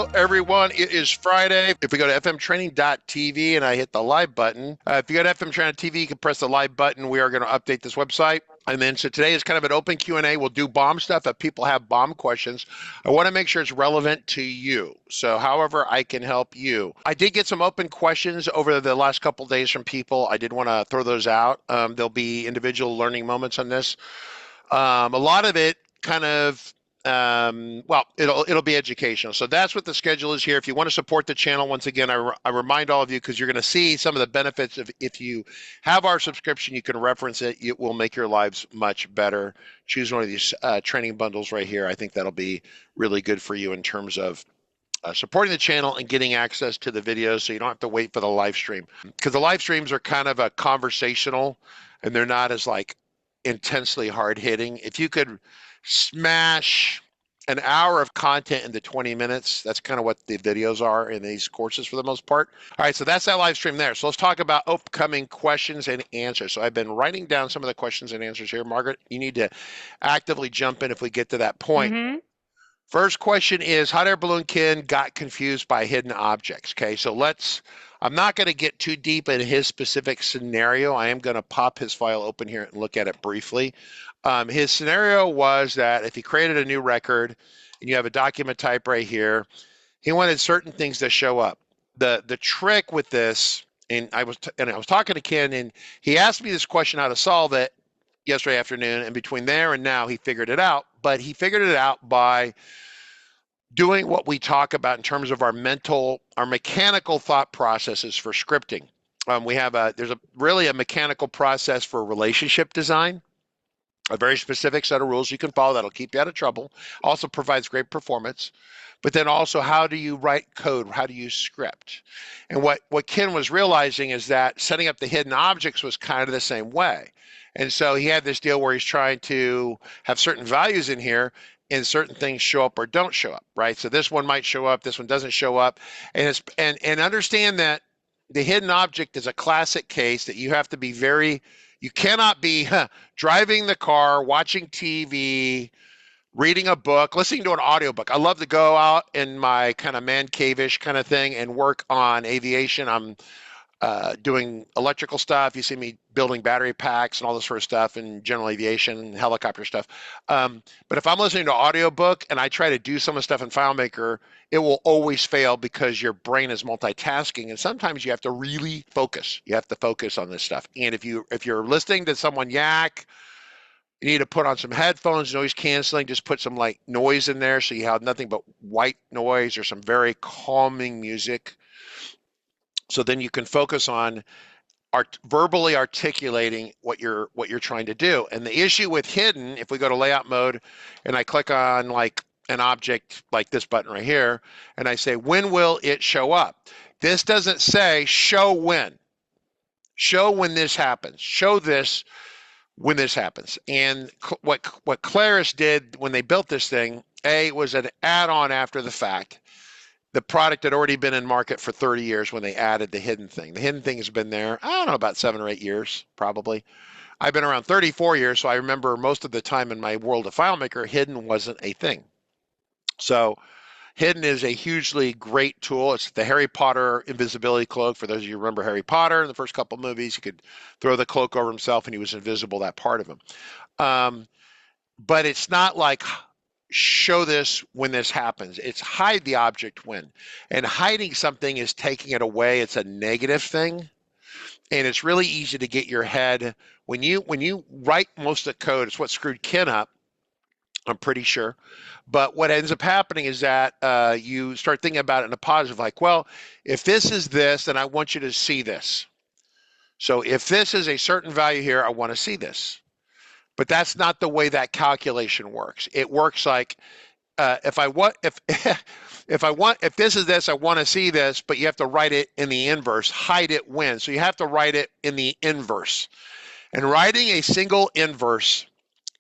Hello, everyone. It is Friday. If we go to fmtraining.tv and I hit the live button, if you go to fmtraining.tv, you can press the live button. We are going to update this website. And then, so today is kind of an open Q&A. We'll do bomb stuff if people have bomb questions. I want to make sure it's relevant to you. So however I can help you. I did get some open questions over the last couple of days from people. I did want to throw those out. There'll be individual learning moments on this. A lot of it kind of well, it'll be educational. So that's what the schedule is here. If you want to support the channel, once again, I remind all of you, because you're going to see some of the benefits of if you have our subscription, you can reference it. It will make your lives much better. Choose one of these training bundles right here. I think that'll be really good for you in terms of supporting the channel and getting access to the videos, so you don't have to wait for the live stream, because the live streams are kind of a conversational and they're not as like intensely hard hitting. If you could smash an hour of content into 20 minutes. That's kind of what the videos are in these courses for the most part. All right, so that's that live stream there. So let's talk about upcoming questions and answers. So I've been writing down some of the questions and answers here. Margaret, you need to actively jump in if we get to that point. First question is, Hot Air Balloon Ken got confused by hidden objects. Okay, so I'm not going to get too deep in his specific scenario. I am going to pop his file open here and look at it briefly. His scenario was that if he created a new record and you have a document type right here, he wanted certain things to show up. The trick with this, and I was talking to Ken, and he asked me this question how to solve it yesterday afternoon, and between there and now he figured it out. But he figured it out by doing what we talk about in terms of our mechanical thought processes for scripting. There's really a mechanical process for relationship design, a very specific set of rules you can follow that'll keep you out of trouble, also provides great performance. But then also, how do you write code? How do you script? And what Ken was realizing is that setting up the hidden objects was kind of the same way. And so he had this deal where he's trying to have certain values in here, and certain things show up or don't show up, right? So this one might show up, this one doesn't show up, and understand that the hidden object is a classic case that you have to be you cannot be driving the car, watching TV, reading a book, listening to an audiobook. I love to go out in my kind of man cave-ish kind of thing and work on aviation. I'm doing electrical stuff. You see me building battery packs and all this sort of stuff, and general aviation, helicopter stuff. But if I'm listening to an audiobook and I try to do some of the stuff in FileMaker, it will always fail because your brain is multitasking, and sometimes you have to really focus. You have to focus on this stuff. And if you're listening to someone yak, you need to put on some headphones, noise canceling, just put some like noise in there so you have nothing but white noise or some very calming music. So then you can focus on verbally articulating what you're trying to do. And the issue with hidden, if we go to layout mode and I click on like an object like this button right here, and I say, when will it show up? This doesn't say show when. Show when this happens. Show this when this happens. And what Claris did when they built this thing, was an add-on after the fact. The product had already been in market for 30 years when they added the hidden thing. The hidden thing has been there, I don't know, about 7 or 8 years, probably. I've been around 34 years, so I remember most of the time in my world of FileMaker, hidden wasn't a thing. So hidden is a hugely great tool. It's the Harry Potter invisibility cloak. For those of you who remember Harry Potter in the first couple movies, he could throw the cloak over himself and he was invisible, that part of him. But it's not like show this when this happens. It's hide the object when. And hiding something is taking it away. It's a negative thing. And it's really easy to get your head, when you write most of the code, it's what screwed Ken up, I'm pretty sure. But what ends up happening is that you start thinking about it in a positive, like, well, if this is this, then I want you to see this. So if this is a certain value here, I want to see this. But that's not the way that calculation works. It works like if this is this, I want to see this, but you have to write it in the inverse. Hide it when. So you have to write it in the inverse. And writing a single inverse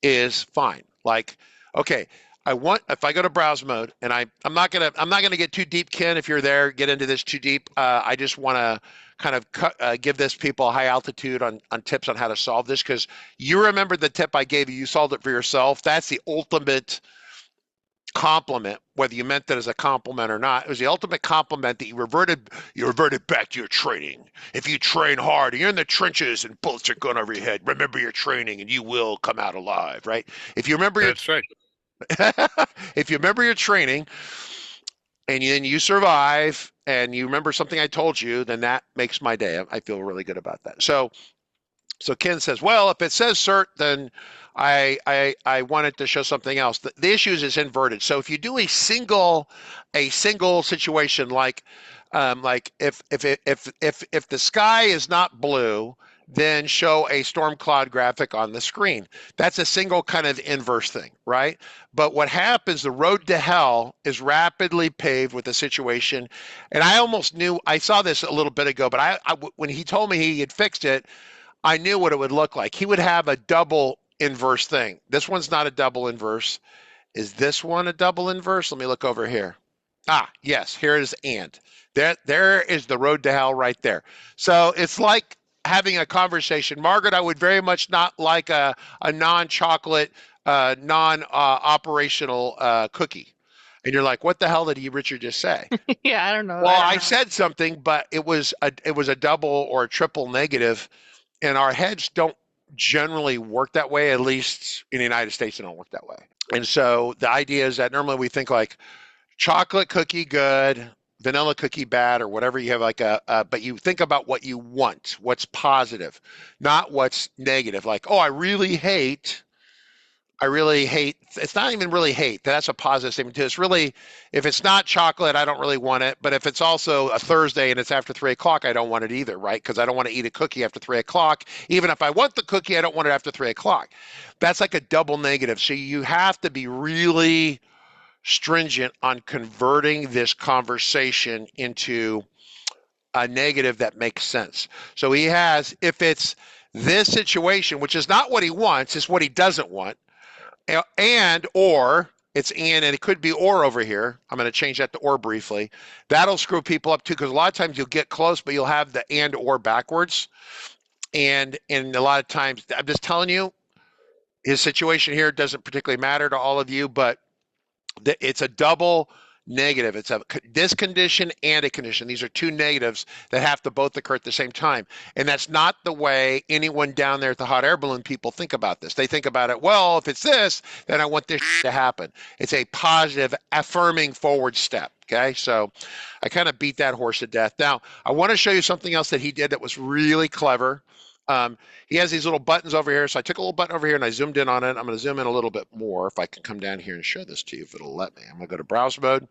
is fine. Like, okay, if I go to browse mode, and I'm not gonna get too deep, Ken. If you're there, get into this too deep. I just want to kind of give this people a high altitude on tips on how to solve this, because you remember the tip I gave you. You solved it for yourself. That's the ultimate compliment, whether you meant that as a compliment or not. It was the ultimate compliment that you reverted back to your training. If you train hard, you're in the trenches and bullets are going over your head. Remember your training, and you will come out alive. Right? If you remember That's right. if you remember your training, and then you survive, and you remember something I told you, then that makes my day. I feel really good about that. So Ken says, well, if it says cert, then I wanted to show something else. The issue is it's inverted. So if you do a single situation, like if the sky is not blue, then show a storm cloud graphic on the screen. That's a single kind of inverse thing, right? But what happens, the road to hell is rapidly paved with a situation. And I almost knew, I saw this a little bit ago, but when he told me he had fixed it, I knew what it would look like. He would have a double inverse thing. This one's not a double inverse. Is this one a double inverse? Let me look over here. Ah, yes, here it is and. There is the road to hell right there. So it's like having a conversation. Margaret, I would very much not like a non-chocolate, non-operational cookie. And you're like, what the hell did Richard just say? Yeah, I don't know. Well, I said something, but it was a double or a triple negative, and our heads don't generally work that way. At least in the United States, they don't work that way. And so the idea is that normally we think like chocolate cookie good, vanilla cookie bad, or whatever you have like but you think about what you want, what's positive, not what's negative. Like, oh, I really hate, it's not even really hate. That's a positive statement too. It's really, if it's not chocolate, I don't really want it. But if it's also a Thursday and it's after 3 o'clock, I don't want it either, right? Because I don't want to eat a cookie after 3 o'clock. Even if I want the cookie, I don't want it after 3 o'clock. That's like a double negative. So you have to be really stringent on converting this conversation into a negative that makes sense. So he has, if it's this situation, which is not what he wants, it's what he doesn't want, and or it's and it could be or over here. I'm going to change that to or briefly. That'll screw people up too, because a lot of times you'll get close, but you'll have the and or backwards. And a lot of times, I'm just telling you, his situation here doesn't particularly matter to all of you, but it's a double negative. It's this condition and a condition. These are two negatives that have to both occur at the same time. And that's not the way anyone down there at the hot air balloon people think about this. They think about it, well, if it's this, then I want this to happen. It's a positive, affirming forward step. Okay, so I kind of beat that horse to death. Now, I want to show you something else that he did that was really clever. He has these little buttons over here. So I took a little button over here and I zoomed in on it. I'm going to zoom in a little bit more if I can come down here and show this to you, if it'll let me. I'm going to go to browse mode.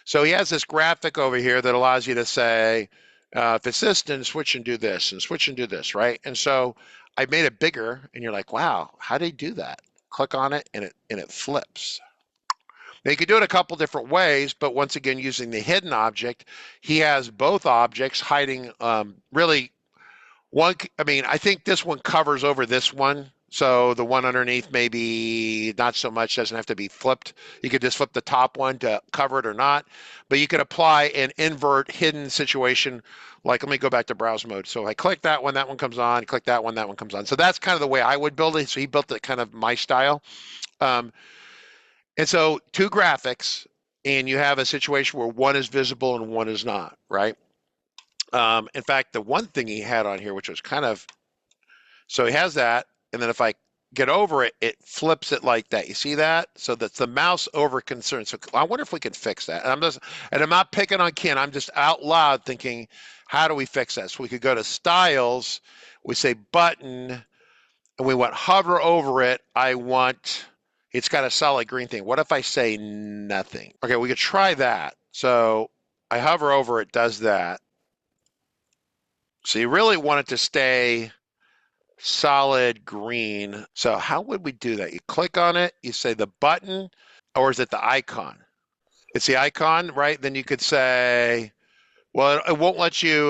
So he has this graphic over here that allows you to say, if it's this, then switch and do this, and switch and do this, right? And so I made it bigger, and you're like, wow, how did he do that? Click on it, and it flips. Now you could do it a couple different ways, but once again, using the hidden object, he has both objects hiding really one. I mean, I think this one covers over this one. So the one underneath maybe not so much, doesn't have to be flipped. You could just flip the top one to cover it or not. But you could apply an invert hidden situation. Like, let me go back to browse mode. So I click that one comes on, click that one comes on. So that's kind of the way I would build it. So he built it kind of my style. And so two graphics, and you have a situation where one is visible and one is not, right? In fact, the one thing he had on here, which was kind of, so he has that. And then if I get over it, it flips it like that. You see that? So that's the mouse over concern. So I wonder if we can fix that. And I'm not picking on Ken. I'm just out loud thinking, how do we fix that? So we could go to styles. We say button, and we want hover over it. It's got a solid green thing. What if I say nothing? Okay, we could try that. So I hover over it, does that. So you really want it to stay solid green. So how would we do that? You click on it, you say the button, or is it the icon? It's the icon, right? Then you could say, well, it won't let you,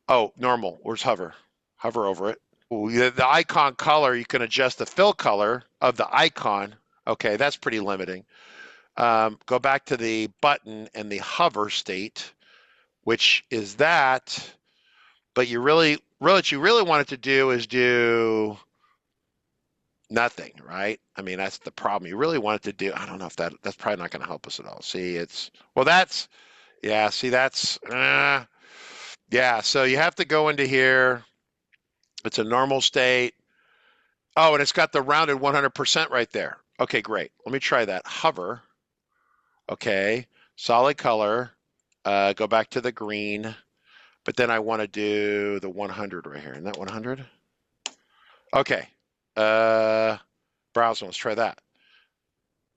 normal, where's hover? Hover over it. The icon color, you can adjust the fill color of the icon. Okay, that's pretty limiting. Go back to the button and the hover state, which is that, but what you really want it to do is do Nothing, right? I mean, that's the problem. You really want it to do, I don't know if that's probably not going to help us at all. See, yeah, see, yeah, so you have to go into here. It's a normal state. Oh, and it's got the rounded 100% right there. Okay, great. Let me try that. Hover. Okay, solid color. Go back to the green, but then I want to do the 100 right here. Isn't that 100? Okay. Browse. Let's try that.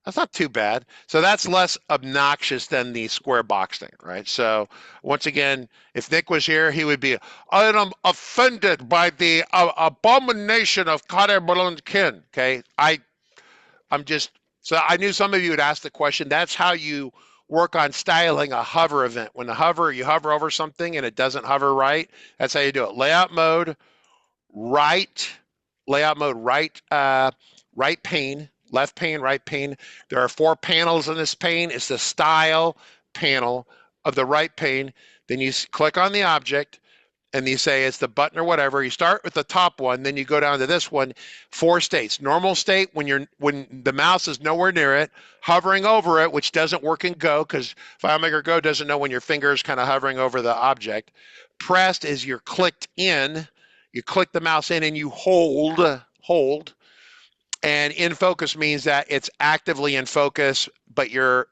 That's not too bad. So that's less obnoxious than the square box thing, right? So once again, if Nick was here, he would be, I am offended by the abomination of kin. Okay, I'm just, so I knew some of you would ask the question. That's how you work on styling a hover event. When you hover over something and it doesn't hover right, that's how you do it. Layout mode, right, right pane, left pane, right pane. There are 4 panels in this pane. It's the style panel of the right pane. Then you click on the object and you say it's the button or whatever. You start with the top one, then you go down to this one. 4 states. Normal state, when the mouse is nowhere near it. Hovering over it, which doesn't work in Go because FileMaker Go doesn't know when your finger is kind of hovering over the object. Pressed is you're clicked in. You click the mouse in and you hold. And in focus means that it's actively in focus, but if you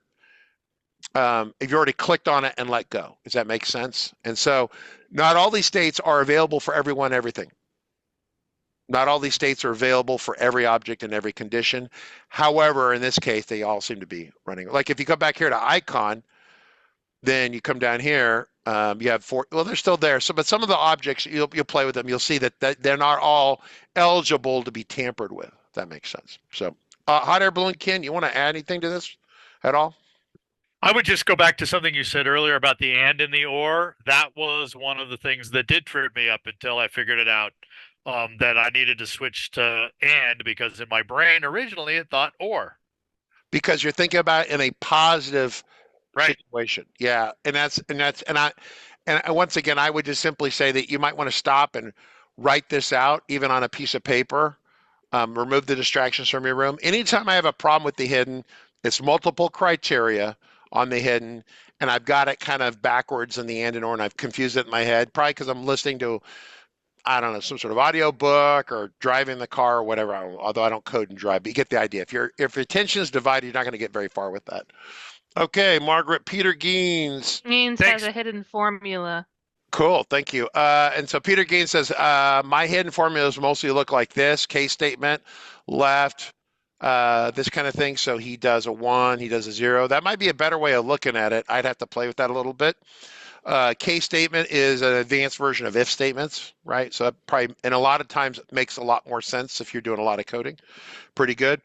already clicked on it and let go. Does that make sense? And so not all these states are available for everyone, everything. Not all these states are available for every object and every condition. However, in this case, they all seem to be running. Like if you come back here to icon, then you come down here, you have 4, well, they're still there. So, but some of the objects, you'll play with them. You'll see that they're not all eligible to be tampered with. If that makes sense. So, hot air balloon, Ken, you want to add anything to this at all? I would just go back to something you said earlier about the and in the or. That was one of the things that did trip me up until I figured it out. That I needed to switch to and because in my brain originally it thought or. Because you're thinking about it in a positive situation. Yeah, and once again, I would just simply say that you might want to stop and write this out, even on a piece of paper. Remove the distractions from your room. Anytime I have a problem with the hidden, it's multiple criteria on the hidden, and I've got it kind of backwards in the and and or, and I've confused it in my head, probably because I'm listening to, I don't know, some sort of audio book or driving the car or whatever, although I don't code and drive, but you get the idea. If your attention is divided, you're not going to get very far with that. Okay, Margaret, Peter Gaines. Gaines has a hidden formula. Cool, thank you. And so Peter Gaines says, my hidden formulas mostly look like this, case statement, left, this kind of thing. So he does a 1, he does a 0. That might be a better way of looking at it. I'd have to play with that a little bit. Case statement is an advanced version of if statements, right? So that probably, and a lot of times it makes a lot more sense if you're doing a lot of coding. Pretty good.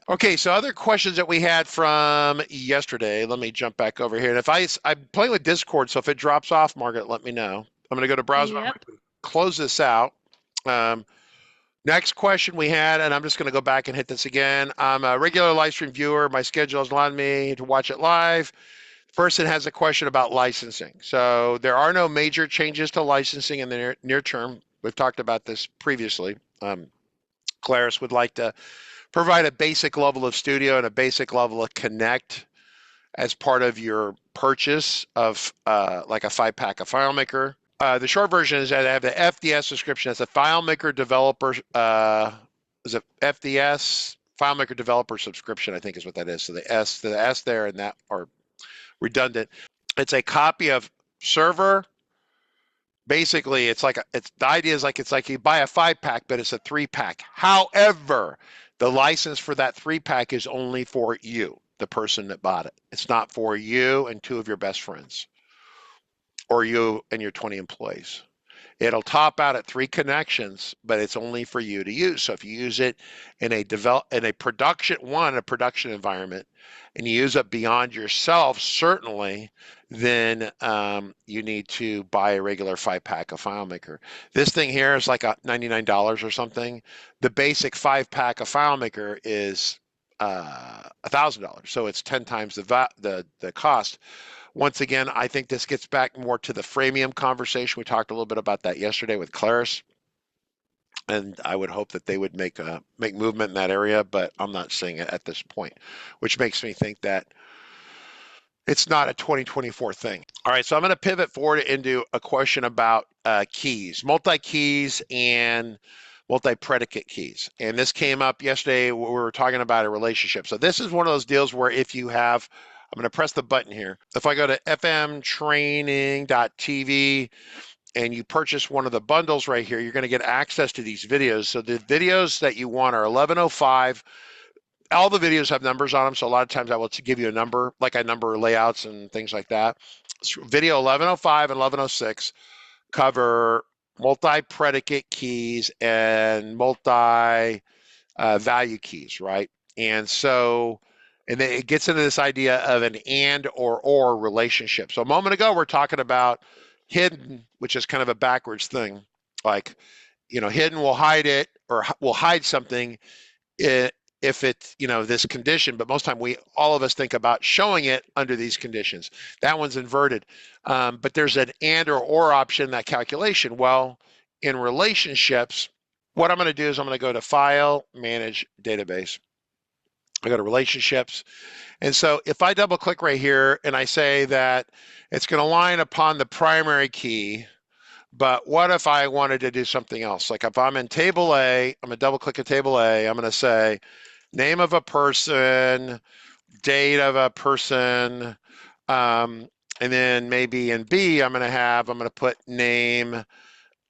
Okay, so other questions that we had from yesterday. Let me jump back over here. And if I'm playing with Discord, so if it drops off, Margaret, let me know. I'm going to go to browser. Yep. Close this out. Next question we had, and I'm just going to go back and hit this again. I'm a regular live stream viewer. My schedule has allowed me to watch it live. Person has a question about licensing. So there are no major changes to licensing in the near term. We've talked about this previously. Claris would like to provide a basic level of Studio and a basic level of Connect as part of your purchase of like a 5-pack of FileMaker. The short version is that I have the FDS subscription as a FileMaker developer. Is it FDS? FileMaker developer subscription, I think is what that is. So the S there and that are redundant. It's a copy of server. Basically, the idea is it's like you buy a 5-pack, but it's a 3-pack. However, the license for that 3-pack is only for you, the person that bought it. It's not for you and 2 of your best friends, or you and your 20 employees. It'll top out at 3 connections, but it's only for you to use. So if you use it in a production environment, and you use it beyond yourself, certainly, then you need to buy a regular 5-pack of FileMaker. This thing here is like $99 or something. The basic 5-pack of FileMaker is $1,000, so it's 10 times the cost. Once again, I think this gets back more to the freemium conversation. We talked a little bit about that yesterday with Claris. And I would hope that they would make movement in that area, but I'm not seeing it at this point, which makes me think that it's not a 2024 thing. All right, so I'm going to pivot forward into a question about keys, multi-keys and multi-predicate keys. And this came up yesterday when we were talking about a relationship. So this is one of those deals where if you have, I'm going to press the button here. If I go to fmtraining.tv and you purchase one of the bundles right here, you're going to get access to these videos. So the videos that you want are 1105. All the videos have numbers on them, so a lot of times I will give you a number, like I number layouts and things like that. So video 1105 and 1106 cover multi-predicate keys and multi-value keys, right? And so, and then it gets into this idea of an and or relationship. So a moment ago, we're talking about hidden, which is kind of a backwards thing. Like, hidden will hide it or will hide something if it's, this condition, but most time all of us think about showing it under these conditions. That one's inverted. But there's an and or option in that calculation. Well, in relationships, what I'm going to do is I'm going to go to File, Manage Database. I go to Relationships. And so if I double click right here and I say that it's going to line upon the primary key, but what if I wanted to do something else? Like if I'm in Table A, I'm going to double click at Table A, I'm going to say name of a person, date of a person, and then maybe in B, I'm going to put name,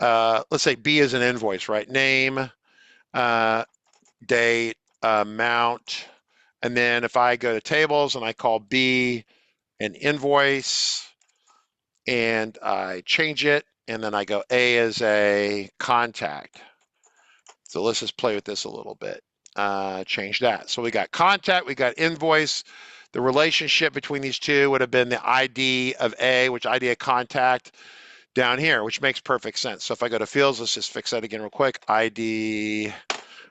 let's say B is an invoice, right? Name, date, amount, and then if I go to tables and I call B an invoice and I change it, and then I go A as a contact. So let's just play with this a little bit. Change that. So we got contact, we got invoice. The relationship between these two would have been the ID of A, which ID of contact down here, which makes perfect sense. So if I go to fields, let's just fix that again real quick. ID,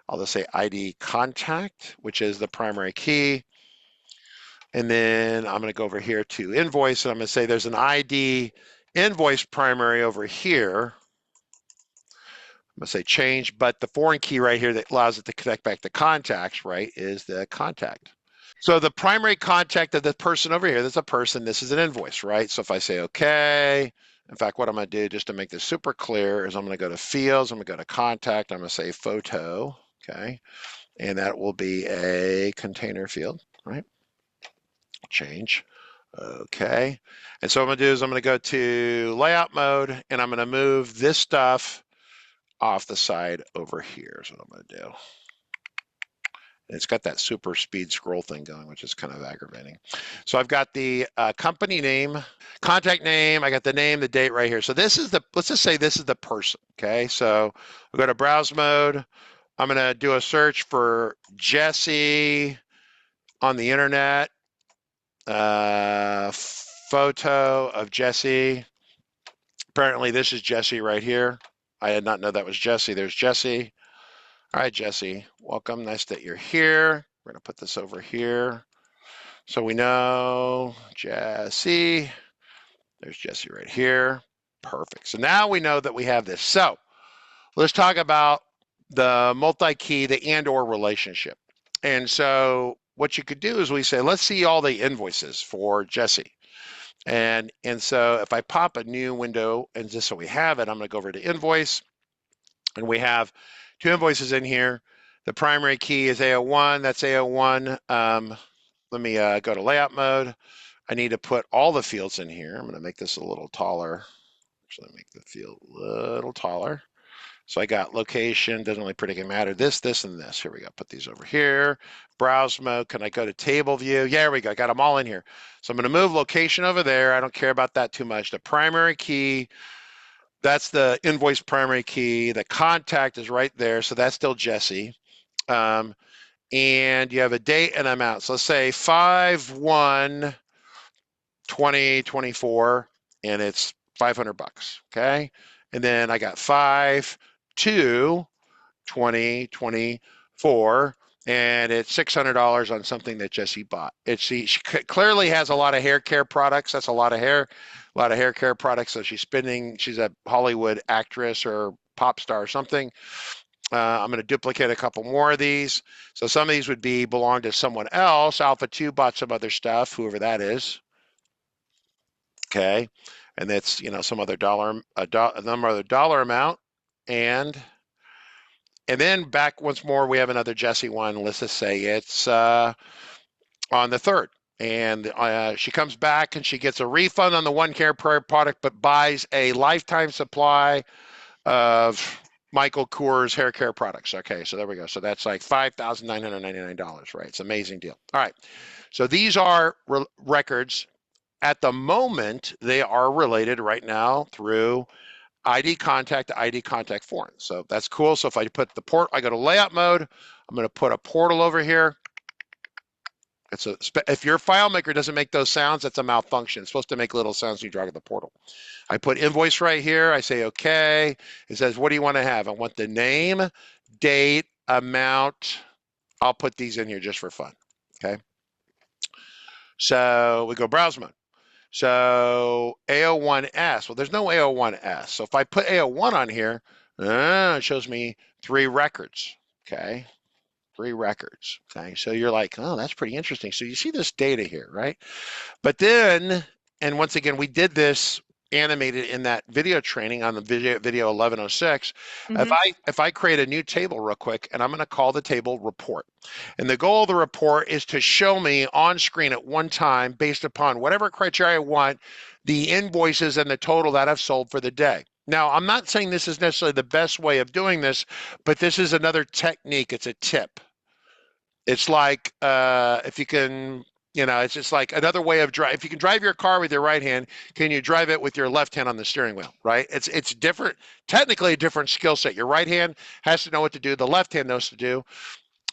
I'll just say ID contact, which is the primary key. And then I'm going to go over here to invoice, and I'm going to say there's an ID invoice primary over here. I'm going to say change, but the foreign key right here that allows it to connect back to contacts, right, is the contact. So the primary contact of the person over here, that's a person, this is an invoice, right? So if I say okay, in fact, what I'm going to do just to make this super clear is I'm going to go to fields, I'm going to go to contact, I'm going to say photo, okay? And that will be a container field, right? Change. Okay. And so what I'm going to do is I'm going to go to layout mode and I'm going to move this stuff off the side over here is what I'm going to do. And it's got that super speed scroll thing going, which is kind of aggravating. So I've got the company name, contact name, I got the name, the date right here. So this is let's just say this is the person, okay? So we'll go to browse mode. I'm going to do a search for Jesse on the internet. Photo of Jesse. Apparently this is Jesse right here. I did not know that was Jesse. There's Jesse. All right, Jesse, welcome. Nice that you're here. We're going to put this over here. So we know Jesse. There's Jesse right here. Perfect. So now we know that we have this. So let's talk about the multi-key, the and or relationship. And so what you could do is we say, let's see all the invoices for Jesse. And so if I pop a new window, and just so we have it, I'm going to go over to invoice. And we have two invoices in here. The primary key is A01. That's A01. Let me go to layout mode. I need to put all the fields in here. I'm going to make this a little taller. Actually, make the field a little taller. So I got location, doesn't really predicate matter. This, and this. Here we go. Put these over here. Browse mode. Can I go to table view? Yeah, there we go. I got them all in here. So I'm going to move location over there. I don't care about that too much. The primary key, that's the invoice primary key. The contact is right there. So that's still Jesse. And you have a date and amount. So let's say 5/1/2024, and it's $500. Okay. And then I got 5/2/2024, and it's $600 on something that Jesse bought. She clearly has a lot of hair care products. That's a lot of hair care products. So she's a Hollywood actress or pop star or something. I'm going to duplicate a couple more of these. So some of these would belong to someone else. Alpha 2 bought some other stuff, whoever that is. Okay. And that's, some other dollar amount. And then back once more, we have another Jesse one. Let's just say it's on the 3rd. And she comes back and she gets a refund on the OneCare product, but buys a lifetime supply of Michael Kors hair care products. Okay, so there we go. So that's like $5,999, right? It's an amazing deal. All right, so these are records. At the moment, they are related right now through ID contact to ID contact foreign. So that's cool. So if I put the port, I go to layout mode, I'm going to put a portal over here. If your FileMaker doesn't make those sounds, that's a malfunction. It's supposed to make little sounds when you drag the portal. I put invoice right here. I say, okay. It says, what do you want to have? I want the name, date, amount. I'll put these in here just for fun. Okay. So we go browse mode. So A01S, well, there's no A01S. So if I put A01 on here, it shows me 3 records. Okay. 3 records. Okay, so you're like, oh, that's pretty interesting. So you see this data here, right? But then, and once again, we did this animated in that video training on the video 1106. If I create a new table real quick, and I'm going to call the table report, and the goal of the report is to show me on screen at one time, based upon whatever criteria I want, the invoices and the total that I've sold for the day. Now, I'm not saying this is necessarily the best way of doing this, but this is another technique. It's a tip. It's like if you can, it's just like another way of drive. If you can drive your car with your right hand, can you drive it with your left hand on the steering wheel, right? It's different, technically a different skill set. Your right hand has to know what to do. The left hand knows to do.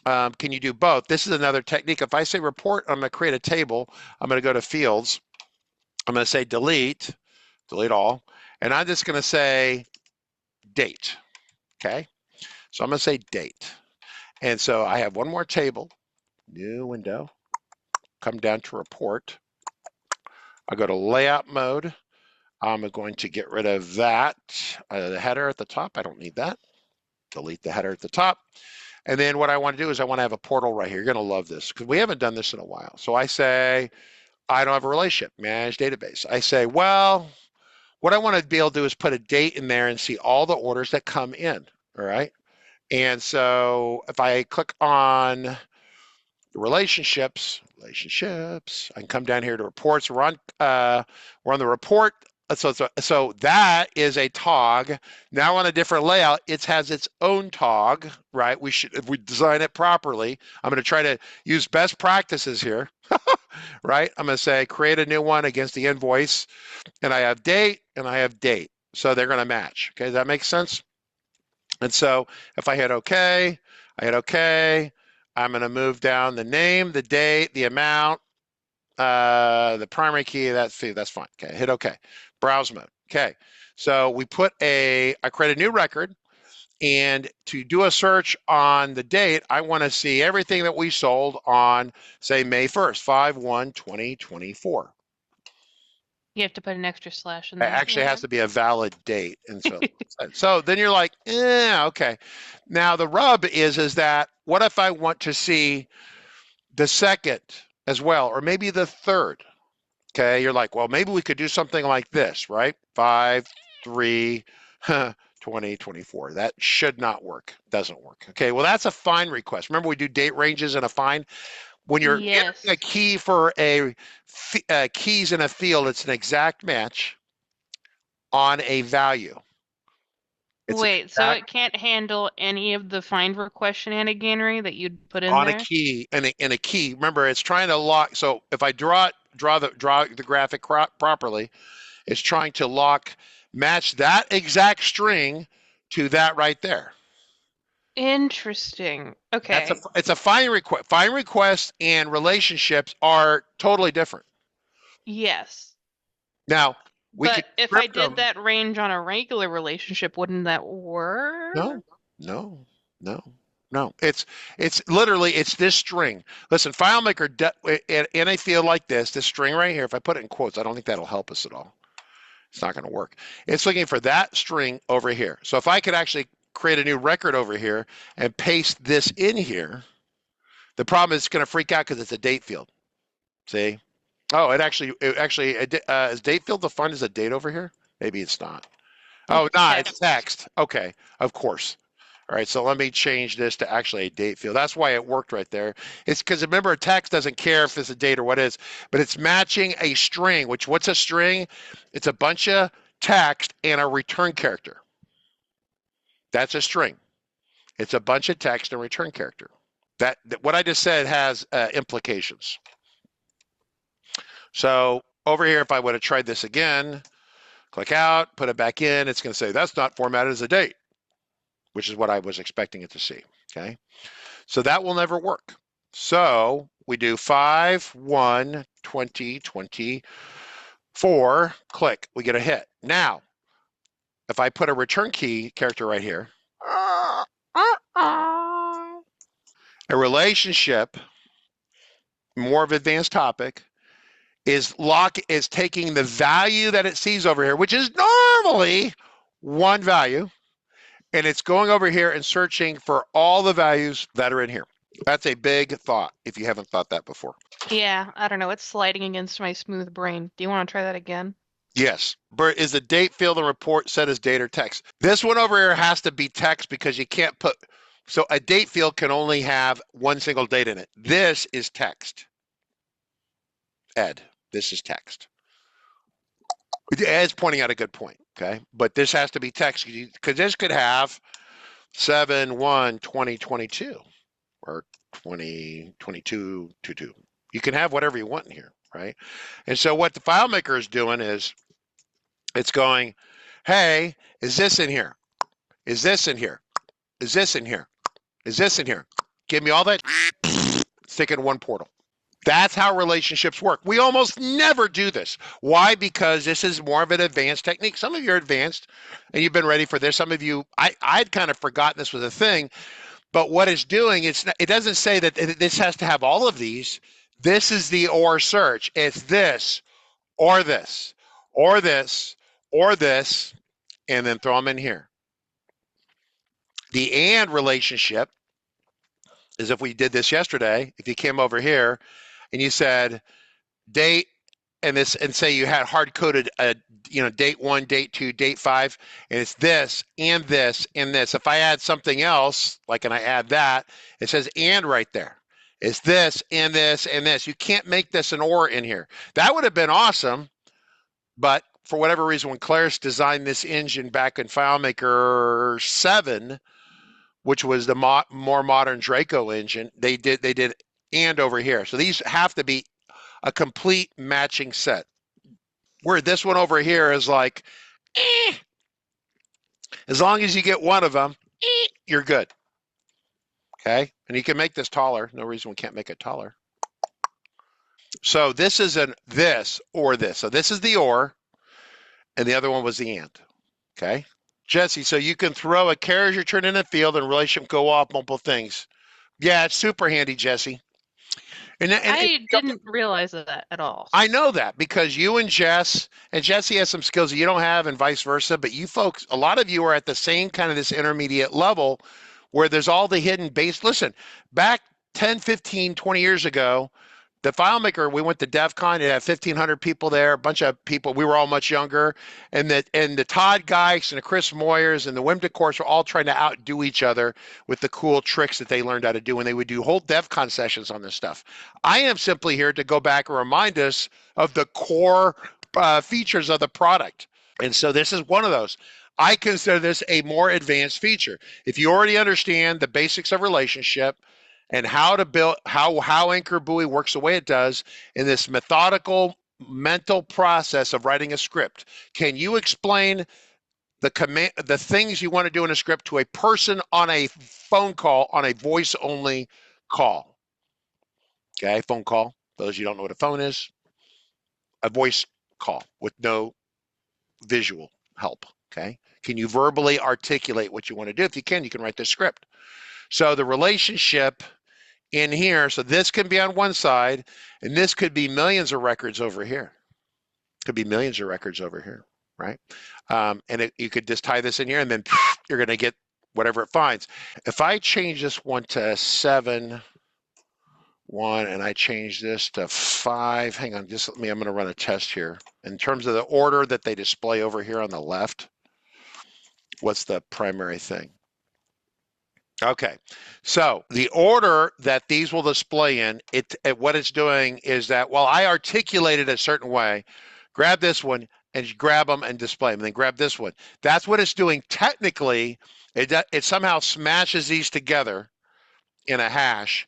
Can you do both? This is another technique. If I say report, I'm going to create a table. I'm going to go to fields. I'm going to say delete all. And I'm just going to say date, okay? So I'm going to say date. And so I have one more table, new window, come down to report. I go to layout mode. I'm going to get rid of that, the header at the top. I don't need that. Delete the header at the top. And then what I want to do is I want to have a portal right here. You're going to love this because we haven't done this in a while. So I say, I don't have a relationship, manage database. I say, well, what I want to be able to do is put a date in there and see all the orders that come in, all right? And so if I click on the relationships, I can come down here to reports. We're on the report. So that is a tog. Now on a different layout, it has its own tog, right? If we design it properly, I'm going to try to use best practices here, right? I'm going to say create a new one against the invoice, and I have date and I have date. So they're going to match. Okay, does that make sense? And so if I hit OK, I'm going to move down the name, the date, the amount, the primary key. That's fine. Okay, hit OK. Browse mode. Okay, so I create a new record, and to do a search on the date, I want to see everything that we sold on, say, May 1st, 5/1/2024. You have to put an extra slash in It there. actually has to be a valid date. And so then you're like, okay. Now the rub is that what if I want to see the 2nd as well, or maybe the 3rd? Okay, you're like, well, maybe we could do something like this, right? 5/3/2024. That should not work. Doesn't work. Okay, well, that's a find request. Remember, we do date ranges and a find. When you're getting a key for keys in a field, it's an exact match on a value. Wait, so it can't handle any of the find request shenaniganery that you'd put in on there? a key in a key. Remember, it's trying to lock. So if I draw the graphic properly, it's trying to match that exact string to that right there. Interesting. Okay. It's a find request. Find requests and relationships are totally different. Yes. Now, but if I did that range on a regular relationship, wouldn't that work? No. It's literally this string. Listen, FileMaker in a field like this string right here, if I put it in quotes, I don't think that'll help us at all. It's not going to work. It's looking for that string over here. So if I could actually create a new record over here and paste this in here, the problem is it's going to freak out because it's a date field. See? Oh, is date field defined as a date over here? Maybe it's not. Oh, it's text. Okay, of course. All right, so let me change this to actually a date field. That's why it worked right there. It's because remember, a text doesn't care if it's a date or what it is, but it's matching a string, what's a string? It's a bunch of text and a return character. That's a string. It's a bunch of text and return character. That what I just said has implications. So over here, if I would have tried this again, click out, put it back in, it's going to say that's not formatted as a date, which is what I was expecting it to see, okay? So that will never work. So we do 5/1/2024, click, we get a hit. Now, if I put a return key character right here, a relationship, more of an advanced topic, is taking the value that it sees over here, which is normally one value, and it's going over here and searching for all the values that are in here. That's a big thought if you haven't thought that before. Yeah, I don't know. It's sliding against my smooth brain. Do you want to try that again? Yes. Bert, is the date field and report set as date or text? This one over here has to be text because you can't put, so a date field can only have one single date in it. This is text. Ed, this is text. Ed's pointing out a good point, okay? But this has to be text because this could have 7/1/2022 or 2022/22. You can have whatever you want in here, right? And so what the FileMaker is doing is it's going, hey, is this in here? Is this in here? Is this in here? Is this in here? Give me all that, stick it in one portal. That's how relationships work. We almost never do this. Why? Because this is more of an advanced technique. Some of you are advanced and you've been ready for this. Some of you, I'd kind of forgotten this was a thing, but what it's doing, it doesn't say that this has to have all of these. This is the or search. It's this, or this, or this, or this, and then throw them in here. The and relationship is if we did this yesterday, if you came over here and you said date and this, and say you had hard coded date 1, date 2, date 5, and it's this and this and this. If I add something else, like, and I add that, it says and right there. It's this and this and this. You can't make this an or in here. That would have been awesome, but for whatever reason, when Claris designed this engine back in FileMaker 7, which was the more modern Draco engine, they did and over here. So these have to be a complete matching set. Where this one over here is like, as long as you get one of them, you're good. Okay, and you can make this taller. No reason we can't make it taller. So this is an this or this. So this is the or, and the other one was the and. Okay, Jesse, so you can throw a carriage return in a field and relationship go off multiple things. Yeah, it's super handy, Jesse. And I didn't realize that at all. I know that because you and Jesse has some skills that you don't have and vice versa, but you folks, a lot of you are at the same kind of this intermediate level where there's all the hidden base. Listen, back 10, 15, 20 years ago, the FileMaker, we went to DEF CON, it had 1,500 people there, a bunch of people, we were all much younger, and the Todd Geis and the Chris Moyers and the Wim DeCourse were all trying to outdo each other with the cool tricks that they learned how to do when they would do whole DEF CON sessions on this stuff. I am simply here to go back and remind us of the core features of the product. And so this is one of those. I consider this a more advanced feature. If you already understand the basics of relationship, and how to build, how Anchor Buoy works the way it does in this methodical mental process of writing a script. Can you explain the things you want to do in a script to a person on a phone call, on a voice only call? Okay, phone call. Those of you who don't know what a phone is, a voice call with no visual help. Okay, can you verbally articulate what you want to do? If you can write the script. So the relationship in here, so this can be on one side, and this could be millions of records over here. Could be millions of records over here, right? And you could just tie this in here, and then you're going to get whatever it finds. If I change this one to 7, 1, and I change this to 5, hang on, just let me, I'm going to run a test here. In terms of the order that they display over here on the left, what's the primary thing? Okay, so the order that these will display in, what it's doing is that while I articulate it a certain way, grab this one and grab them and display them, and then grab this one. That's what it's doing. Technically, it somehow smashes these together in a hash.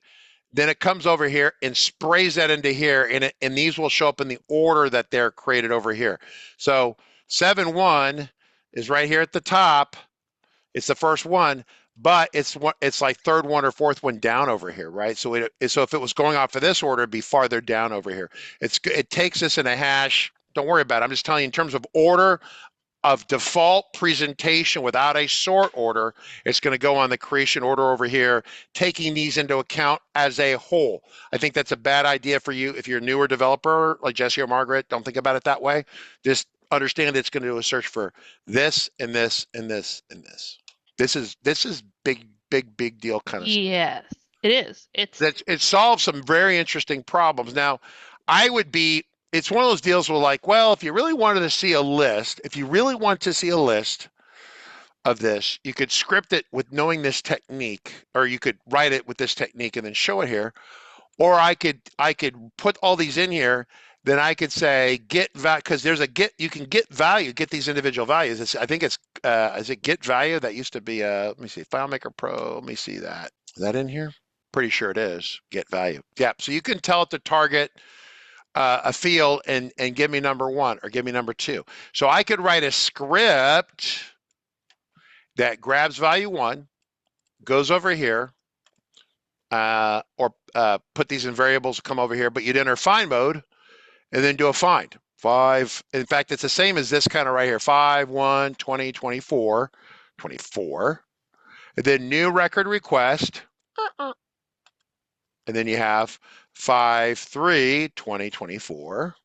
Then it comes over here and sprays that into here, and these will show up in the order that they're created over here. So 7-1 is right here at the top. It's the first one, but it's like third one or fourth one down over here, right? So if it was going off of this order, it'd be farther down over here. It takes this in a hash. Don't worry about it. I'm just telling you in terms of order of default presentation without a sort order, it's going to go on the creation order over here, taking these into account as a whole. I think that's a bad idea for you if you're a newer developer like Jesse or Margaret. Don't think about it that way. Just understand that it's going to do a search for this and this and this and this. This is big deal kind of stuff. Yes, it is. It solves some very interesting problems. Now, it's one of those deals where like, well, if you really wanted to see a list, of this, you could script it with knowing this technique, or you could write it with this technique and then show it here. Or I could put all these in here. Then I could say get value, because there's a get, you can get value, get these individual values. I think it's, is it get value? That used to be, let me see, FileMaker Pro, let me see that. Is that in here? Pretty sure it is, get value. Yeah, so you can tell it to target a field and give me number 1 or give me number 2. So I could write a script that grabs value 1, goes over here, or put these in variables, come over here, but you'd enter find mode, and then do a find. 5, in fact, it's the same as this kind of right here, 5, 1, 20, 24, 24. And then new record request. And then you have 5, 3, 20, 24,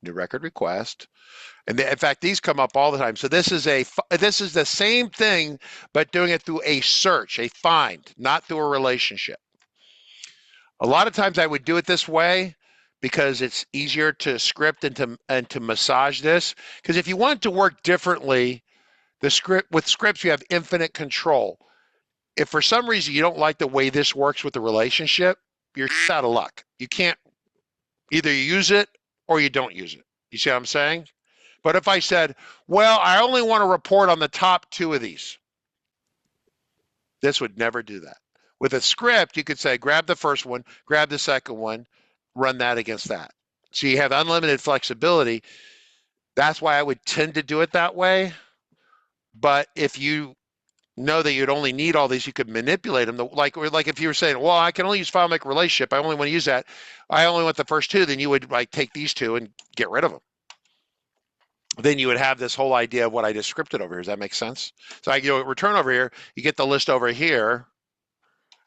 new record request. And in fact, these come up all the time. So this is the same thing, but doing it through a search, a find, not through a relationship. A lot of times I would do it this way, because it's easier to script and to massage this. Because if you want it to work differently, with scripts you have infinite control. If for some reason you don't like the way this works with the relationship, you're out of luck. You can't, either you use it or you don't use it. You see what I'm saying? But if I said, well, I only want to report on the top 2 of these, this would never do that. With a script, you could say, grab the first one, grab the second one, run that against that. So you have unlimited flexibility. That's why I would tend to do it that way. But if you know that you'd only need all these, you could manipulate them. Like if you were saying, well, I can only use FileMaker relationship, I only want to use that, I only want the first 2, then you would like take these 2 and get rid of them. Then you would have this whole idea of what I just scripted over here. Does that make sense? So I go return over here, you get the list over here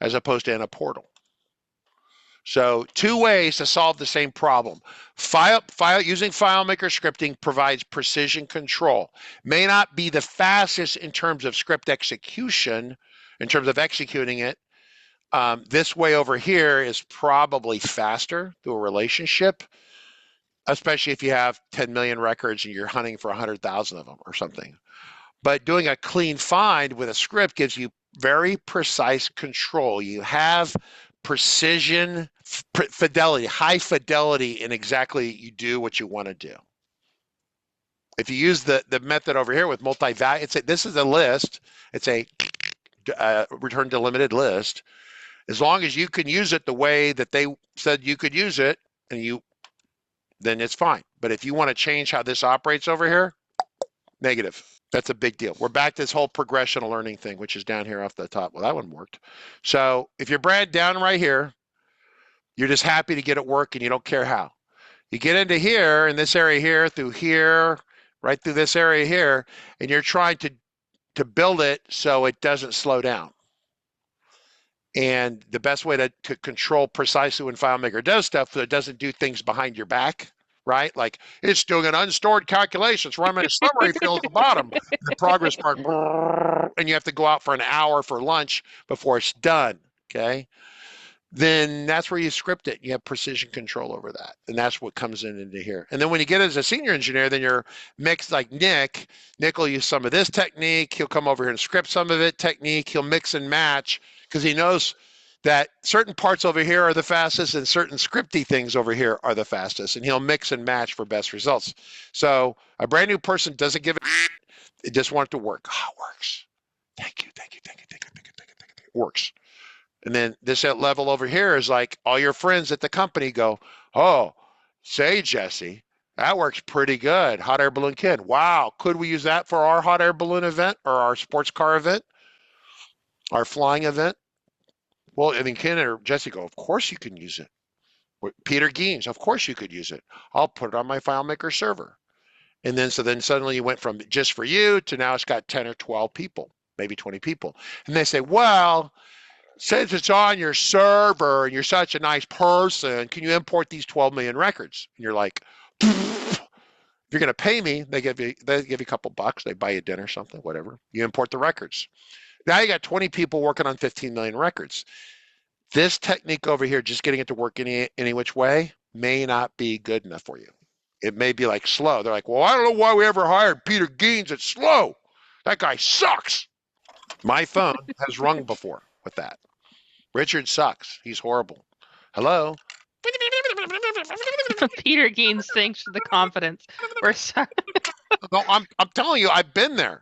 as opposed to in a portal. So 2 ways to solve the same problem. Using FileMaker scripting provides precision control. May not be the fastest in terms of script execution, in terms of executing it. This way over here is probably faster through a relationship, especially if you have 10 million records and you're hunting for 100,000 of them or something. But doing a clean find with a script gives you very precise control. You have precision, fidelity, high fidelity in exactly you do what you want to do. If you use the method over here with multi-value, this is a list. It's a return delimited list. As long as you can use it the way that they said you could use it, then it's fine. But if you want to change how this operates over here, negative. That's a big deal. We're back to this whole progression of learning thing, which is down here off the top. Well, that one worked. So if you're down right here, you're just happy to get it work and you don't care how. You get into here, in this area here, through here, right through this area here, and you're trying to build it so it doesn't slow down. And the best way to control precisely when FileMaker does stuff so it doesn't do things behind your back, right? Like it's doing an unstored calculation. So I'm in a summary field at the bottom, the progress bar, and you have to go out for an hour for lunch before it's done. Okay. Then that's where you script it. You have precision control over that. And that's what comes into here. And then when you get as a senior engineer, then you're mixed like Nick. Nick will use some of this technique. He'll come over here and script some of it technique. He'll mix and match because he knows that certain parts over here are the fastest and certain scripty things over here are the fastest. And he'll mix and match for best results. So a brand new person doesn't give it just want it to work. Oh, it works. Thank you. It works. And then this level over here is like all your friends at the company go, oh, say, Jesse, that works pretty good. Hot air balloon kid. Wow. Could we use that for our hot air balloon event or our sports car event, our flying event? Well, I mean, Ken or Jesse go, of course you can use it. Peter Geens, of course you could use it. I'll put it on my FileMaker server. And then suddenly you went from just for you to now it's got 10 or 12 people, maybe 20 people. And they say, well, since it's on your server and you're such a nice person, can you import these 12 million records? And you're like, if you're going to pay me, they give you a couple bucks, they buy you dinner, something, whatever. You import the records. Now you got 20 people working on 15 million records. This technique over here, just getting it to work any which way, may not be good enough for you. It may be like slow. They're like, well, I don't know why we ever hired Peter Geens. It's slow. That guy sucks. My phone has rung before with that. Richard sucks. He's horrible. Hello? Peter Geens, thanks for the confidence. We're sorry. No, I'm telling you, I've been there.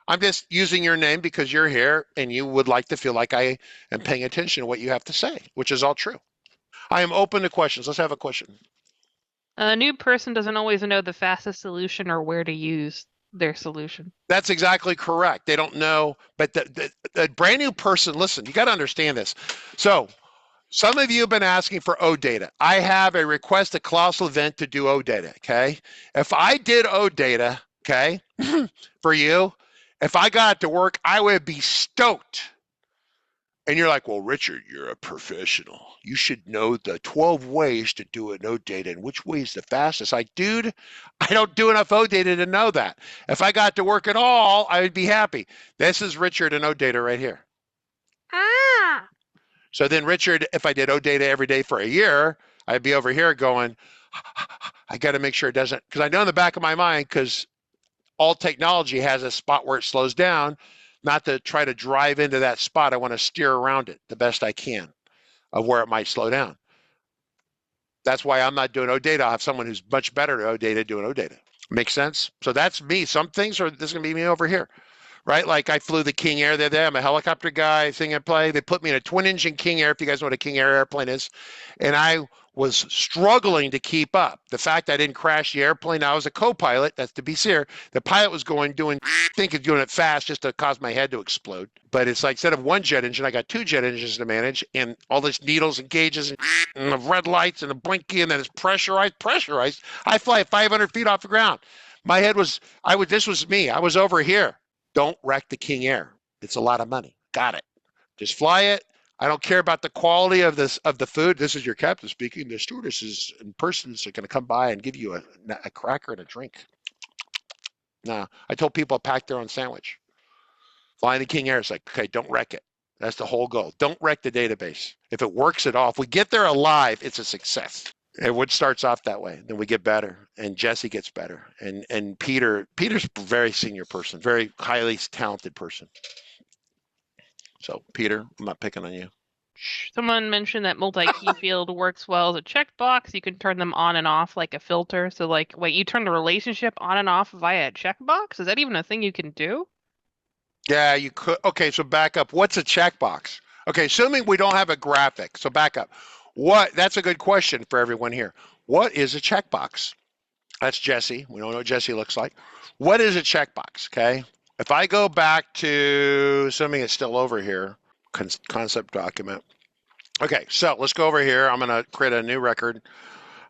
I'm just using your name because you're here and you would like to feel like I am paying attention to what you have to say, which is all true. I am open to questions. Let's have a question. A new person doesn't always know the fastest solution or where to use their solution. That's exactly correct. They don't know, but the brand new person, listen, you got to understand this. So some of you have been asking for OData. I have a request a colossal event to do OData, okay? If I did OData, okay, for you, if I got it to work, I would be stoked. And you're like, well, Richard, you're a professional. You should know the 12 ways to do an OData and which way is the fastest. Like, dude, I don't do enough OData to know that. If I got to work at all, I would be happy. This is Richard and OData right here. Ah. So then Richard, if I did OData every day for a year, I'd be over here going, I got to make sure it doesn't, because I know in the back of my mind, because all technology has a spot where it slows down, not to try to drive into that spot. I want to steer around it the best I can of where it might slow down. That's why I'm not doing OData. I'll have someone who's much better at OData doing OData. Makes sense? So that's me. Some things are, this is going to be me over here, right? Like I flew the King Air the other day. I'm a helicopter guy, thing I play. They put me in a twin engine King Air, if you guys know what a King Air airplane is. And I was struggling to keep up. The fact I didn't crash the airplane, I was a co-pilot, that's to be fair. The pilot was doing doing it fast just to cause my head to explode. But it's like, instead of one jet engine, I got two jet engines to manage, and all these needles and gauges and the red lights and the blinky, and then it's pressurized. I fly at 500 feet off the ground. My head was, this was me. I was over here. Don't wreck the King Air. It's a lot of money. Got it. Just fly it. I don't care about the quality of the food. This is your captain speaking. The stewardesses and persons are going to come by and give you a cracker and a drink. No, I told people to pack their own sandwich. Flying the King Air is like, okay, don't wreck it. That's the whole goal. Don't wreck the database. If it works at all, if we get there alive, it's a success. It starts off that way. Then we get better, and Jesse gets better, and Peter's a very senior person, very highly talented person. So, Peter, I'm not picking on you. Someone mentioned that multi-key field works well as a checkbox. You can turn them on and off like a filter. So, like, wait, you turn the relationship on and off via a checkbox? Is that even a thing you can do? Yeah, you could. Okay, so back up. What's a checkbox? Okay, assuming we don't have a graphic. So back up. That's a good question for everyone here. What is a checkbox? That's Jesse. We don't know what Jesse looks like. What is a checkbox? Okay. If I go back to, assuming it's still over here, concept document. Okay, so let's go over here. I'm going to create a new record.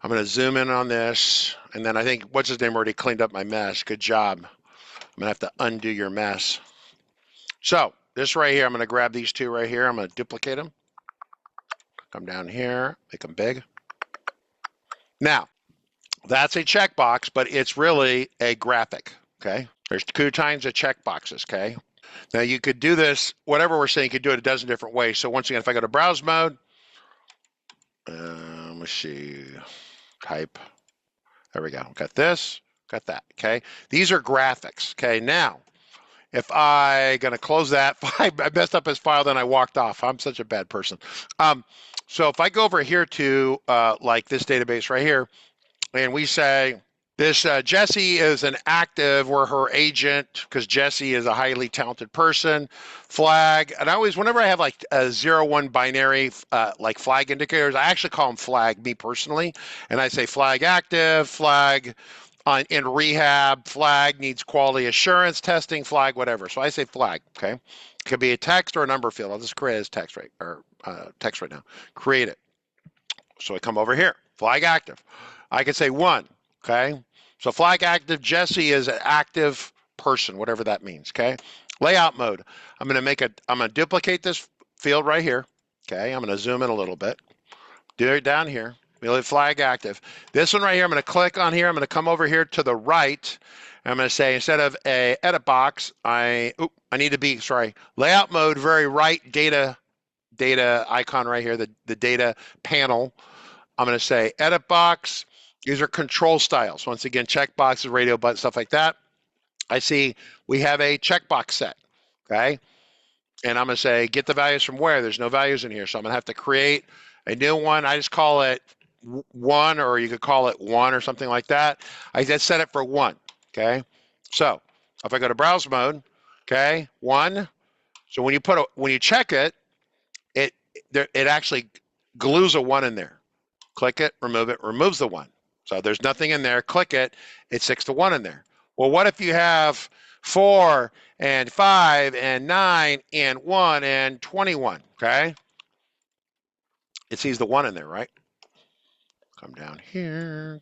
I'm going to zoom in on this. And then I think, what's his name, already cleaned up my mess. Good job. I'm going to have to undo your mess. So this right here, I'm going to grab these two right here. I'm going to duplicate them. Come down here, make them big. Now, That's a checkbox, but it's really a graphic, okay? There's two kinds of checkboxes, okay? Now you could do this, whatever we're saying, you could do it a dozen different ways. So once again, if I go to browse mode, let's see, type, there we go. Got this, got that, okay? These are graphics, okay? Now, if I gonna close that, I messed up his file, then I walked off. I'm such a bad person. So if I go over here to like this database right here, and we say this Jessie is an active, we're her agent because Jessie is a highly talented person. Flag, and I always, whenever I have like a 0-1 binary like flag indicators, I actually call them flag, me personally, and I say flag active, flag in rehab, flag needs quality assurance testing, flag whatever. So I say flag, okay? It could be a text or a number field. I'll just create it as text right now. Create it. So I come over here, flag active. I can say 1, okay? So flag active, Jessie is an active person, whatever that means, okay? Layout mode. I'm gonna duplicate this field right here, okay? I'm gonna zoom in a little bit. Do it down here. We'll leave flag active. This one right here, I'm going to click on here. I'm going to come over here to the right. I'm going to say instead of a edit box, I need to be, layout mode, very right data icon right here, the data panel. I'm going to say edit box. These are control styles. Once again, checkboxes, radio button, stuff like that. I see we have a checkbox set, okay? And I'm going to say get the values from where? There's no values in here, so I'm going to have to create a new one. I just call it 1, or you could call it 1 or something like that. I just set it for 1, okay? So if I go to browse mode, okay, 1. So when you check it, it actually glues a 1 in there. Click it, removes the 1. So there's nothing in there. Click it, it sticks the 1 in there. Well, what if you have 4 and 5 and 9 and 1 and 21, okay? It sees the 1 in there, right? Come down here,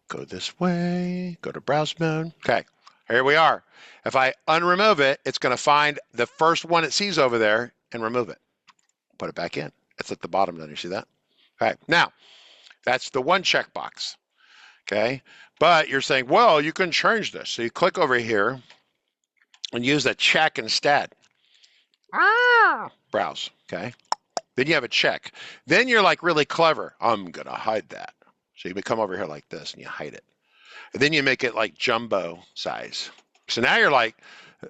go this way, go to browse mode. Okay, here we are. If I unremove it, it's going to find the first one it sees over there and remove it. Put it back in. It's at the bottom then, you see that? Okay, now, that's the 1 checkbox, okay? But you're saying, well, you can change this. So you click over here and use a check instead. Browse, okay? Then you have a check. Then you're like really clever. I'm going to hide that. So you come over here like this and you hide it. And then you make it like jumbo size. So now you're like,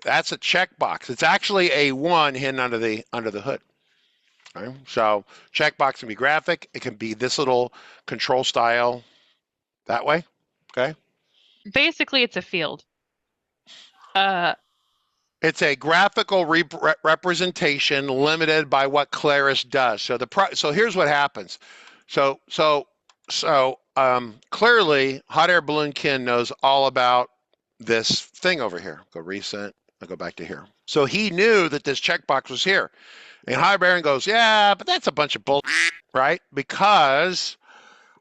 that's a checkbox. It's actually a 1 hidden under the hood. Okay? So checkbox can be graphic. It can be this little control style that way. Okay. Basically, it's a field. It's a graphical representation limited by what Claris does. So so here's what happens. So clearly, Hot Air Balloon Ken knows all about this thing over here. Go recent. I'll go back to here. So he knew that this checkbox was here. And Hot Air goes, yeah, but that's a bunch of bull, right? Because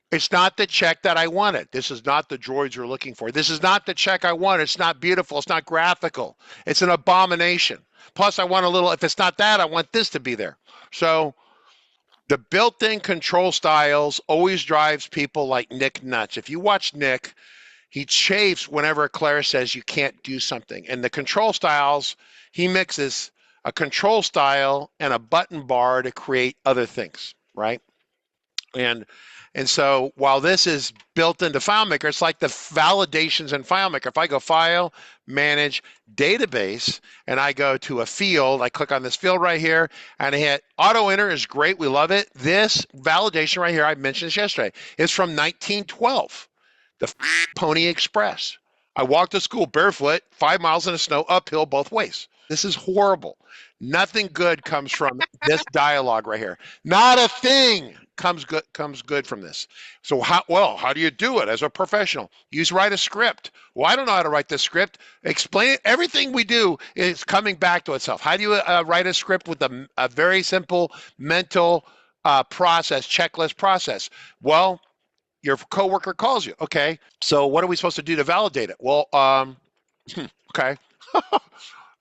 it's not the check that I wanted. This is not the droids you're looking for. This is not the check I want. It's not beautiful. It's not graphical. It's an abomination. Plus, I want a little, if it's not that, I want this to be there. So the built-in control styles always drives people like Nick nuts. If you watch Nick, he chafes whenever Claris says you can't do something. And the control styles, he mixes a control style and a button bar to create other things, right? And so while this is built into FileMaker, it's like the validations in FileMaker. If I go File, Manage, Database, and I go to a field, I click on this field right here, and I hit Auto Enter is great. We love it. This validation right here, I mentioned this yesterday, is from 1912, the Pony Express. I walked to school barefoot, 5 miles in the snow, uphill both ways. This is horrible. Nothing good comes from this dialogue right here. Not a thing comes good from this. So how do you do it as a professional? Write a script. Well, I don't know how to write this script. Explain it. Everything we do is coming back to itself. How do you write a script with a very simple mental process, checklist process? Well, your coworker calls you. Okay, so what are we supposed to do to validate it? Well, okay.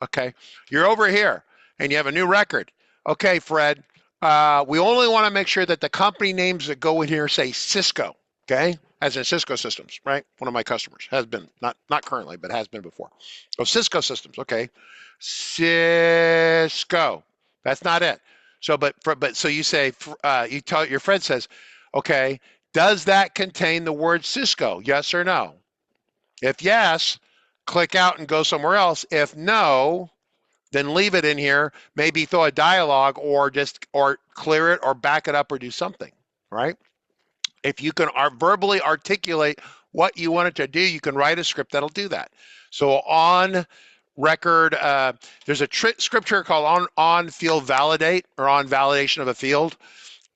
Okay, you're over here and you have a new record. Okay, Fred, we only want to make sure that the company names that go in here say Cisco. Okay, as in Cisco Systems, right? One of my customers has been, not currently, but has been before. Oh, Cisco Systems, okay. Cisco, that's not it. So, so you say, you tell your friend says, okay, does that contain the word Cisco? Yes or no? If yes, click out and go somewhere else. If no, then leave it in here. Maybe throw a dialogue or clear it or back it up or do something, right? If you can verbally articulate what you want it to do, you can write a script that'll do that. So on record, there's a scripture called on field validate or on validation of a field.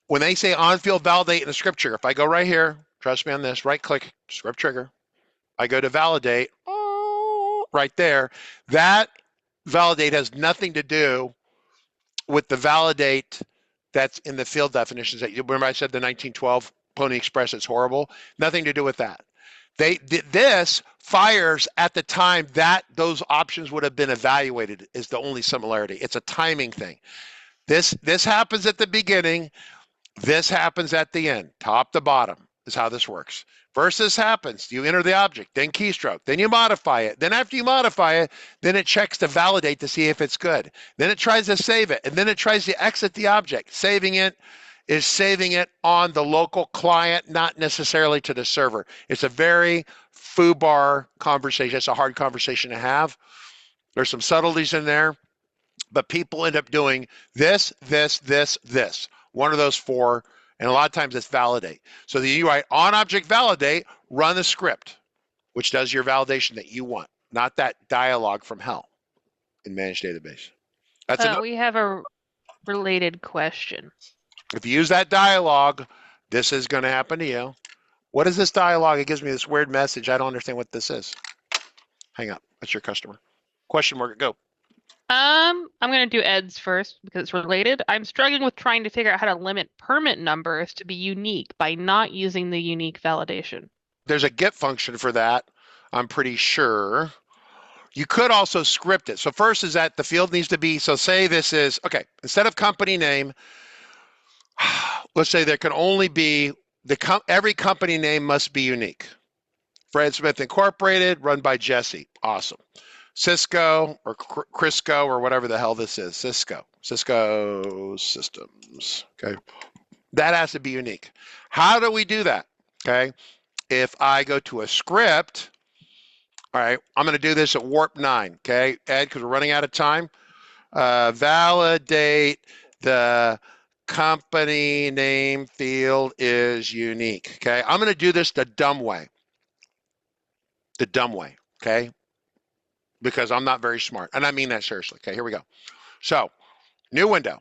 When they say on field validate in the scripture, if I go right here, trust me on this, right click, script trigger, I go to validate, right there, that validate has nothing to do with the validate that's in the field definitions. That remember I said the 1912 Pony Express, it's horrible. Nothing to do with that. This fires at the time that those options would have been evaluated is the only similarity. It's a timing thing. This happens at the beginning. This happens at the end. Top to bottom is how this works. First this happens, you enter the object, then keystroke, then you modify it. Then after you modify it, then it checks to validate to see if it's good. Then it tries to save it, and then it tries to exit the object. Saving it is saving it on the local client, not necessarily to the server. It's a very foobar conversation. It's a hard conversation to have. There's some subtleties in there, but people end up doing this. One of those four, and a lot of times it's validate. So then you write on object validate, run the script, which does your validation that you want, not that dialogue from hell in managed database. We have a related question. If you use that dialogue, this is going to happen to you. What is this dialogue? It gives me this weird message. I don't understand what this is. Hang up. That's your customer. Question mark, go. I'm going to do Ed's first because it's related. I'm struggling with trying to figure out how to limit permit numbers to be unique by not using the unique validation. There's a get function for that, I'm pretty sure. You could also script it. So first is that the field needs to be, so say this is, okay, instead of company name, let's say there can only be, every company name must be unique. Fred Smith Incorporated, run by Jesse. Awesome. Cisco or Crisco or whatever the hell this is. Cisco Systems. Okay. That has to be unique. How do we do that? Okay. If I go to a script, all right, I'm going to do this at warp 9. Okay, Ed, because we're running out of time. Validate the company name field is unique. Okay, I'm going to do this the dumb way. The dumb way. Okay, because I'm not very smart, and I mean that seriously. Okay, here we go. So, new window.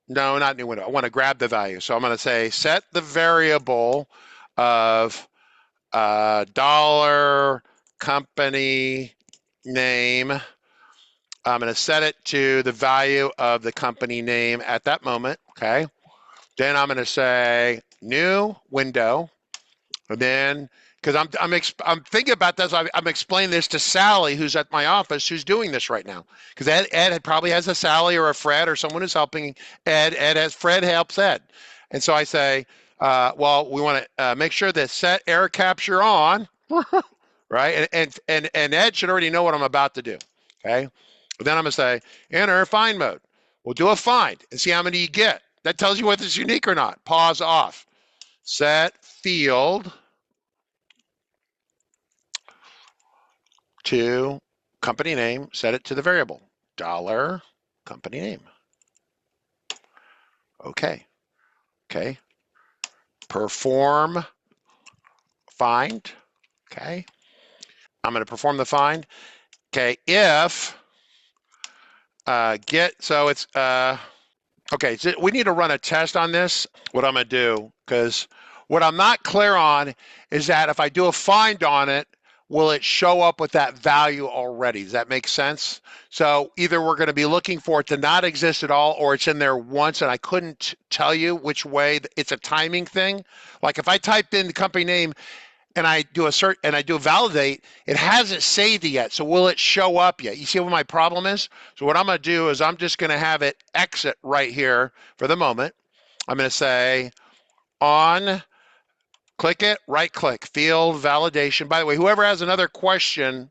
No, not new window. I want to grab the value. So I'm going to say set the variable of dollar company name. I'm going to set it to the value of the company name at that moment. Okay. Then I'm going to say new window. And then, because I'm thinking about this, I'm explaining this to Sally, who's at my office, who's doing this right now. Because Ed probably has a Sally or a Fred or someone who's helping Ed. Fred helps Ed. And so I say, well, we want to make sure that set error capture on, right? And Ed should already know what I'm about to do. Okay. But then I'm going to say enter find mode. We'll do a find and see how many you get. That tells you whether it's unique or not. Pause off. Set field to company name, set it to the variable, dollar company name. Okay. Okay. Perform find. Okay. I'm going to perform the find. Okay. If get, so it's, okay, so we need to run a test on this, what I'm going to do, because what I'm not clear on is that if I do a find on it, will it show up with that value already? Does that make sense? So either we're going to be looking for it to not exist at all, or it's in there once and I couldn't tell you which way. It's a timing thing. Like if I type in the company name and I do a search and I do a validate, it hasn't saved it yet. So will it show up yet? You see what my problem is? So what I'm going to do is I'm just going to have it exit right here for the moment. I'm going to say on Click it, right click, field validation. By the way, whoever has another question,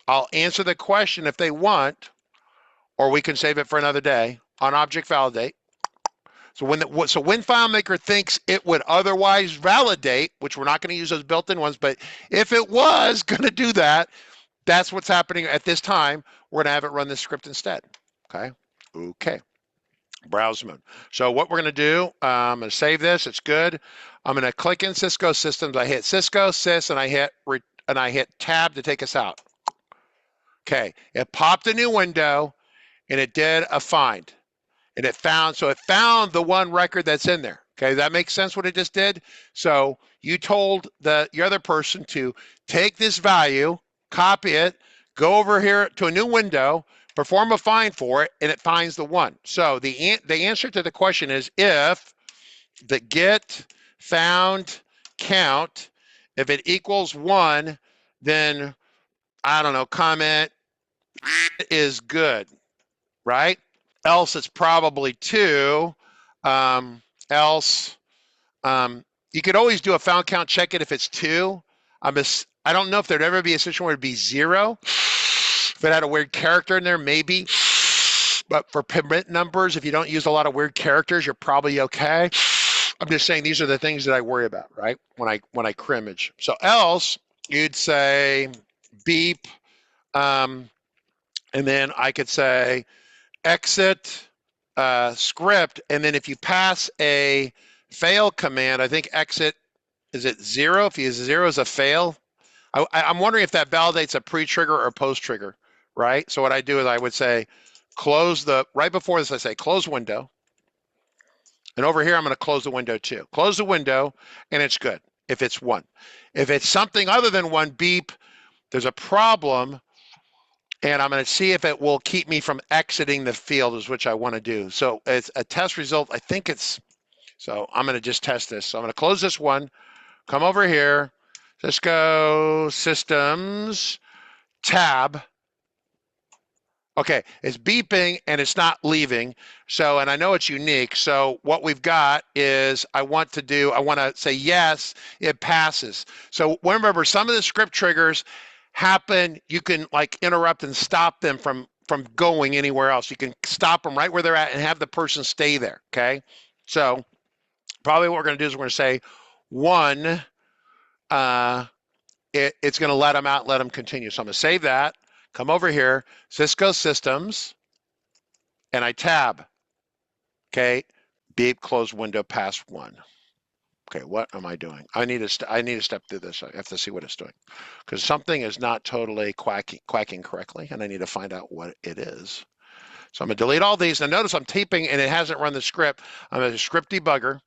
I'll answer the question if they want, or we can save it for another day on object validate. So when FileMaker thinks it would otherwise validate, which we're not going to use those built-in ones, but if it was going to do that, that's what's happening at this time. We're going to have it run this script instead. Okay. Browse mode. So what we're going to do, I'm going to save this. It's good. I'm going to click in Cisco Systems. I hit Cisco Sys, and I hit Tab to take us out. Okay. It popped a new window, and it did a find. And it found the one record that's in there. Okay, that makes sense what it just did? So you told your other person to take this value, copy it, go over here to a new window, perform a find for it, and it finds the one. So the answer to the question is if the get found count, if it equals 1, then I don't know, comment is good, right? Else it's probably 2. Else you could always do a found count, check it if it's 2. I don't know if there'd ever be a situation where it'd be 0. If it had a weird character in there, maybe. But for permit numbers, if you don't use a lot of weird characters, you're probably okay. I'm just saying these are the things that I worry about, right? When I crimmage. So else you'd say beep, and then I could say exit script, and then if you pass a fail command, I think exit, is it 0? If you use 0 as a fail, I'm wondering if that validates a pre-trigger or post-trigger, right? So what I do is I would say close right before this I say close window, and over here I'm going to close the window too. Close the window, and it's good if it's 1. If it's something other than 1, beep, there's a problem, and I'm going to see if it will keep me from exiting the field, is which I want to do. So it's a test result. I think it's, so I'm going to just test this. So I'm going to close this one, come over here, Cisco Systems, tab. Okay, it's beeping and it's not leaving. So, and I know it's unique. So what we've got is I want to say yes, it passes. So remember, some of the script triggers happen, you can like interrupt and stop them from going anywhere else. You can stop them right where they're at and have the person stay there, okay? So probably what we're going to do is we're going to say 1, it's going to let them out, let them continue. So I'm going to save that, come over here, Cisco Systems, and I tab, okay? Beep, close window, pass 1. Okay, what am I doing? I need to step through this. I have to see what it's doing because something is not totally quacking correctly, and I need to find out what it is. So I'm going to delete all these. Now notice I'm taping, and it hasn't run the script. I'm going to script debugger,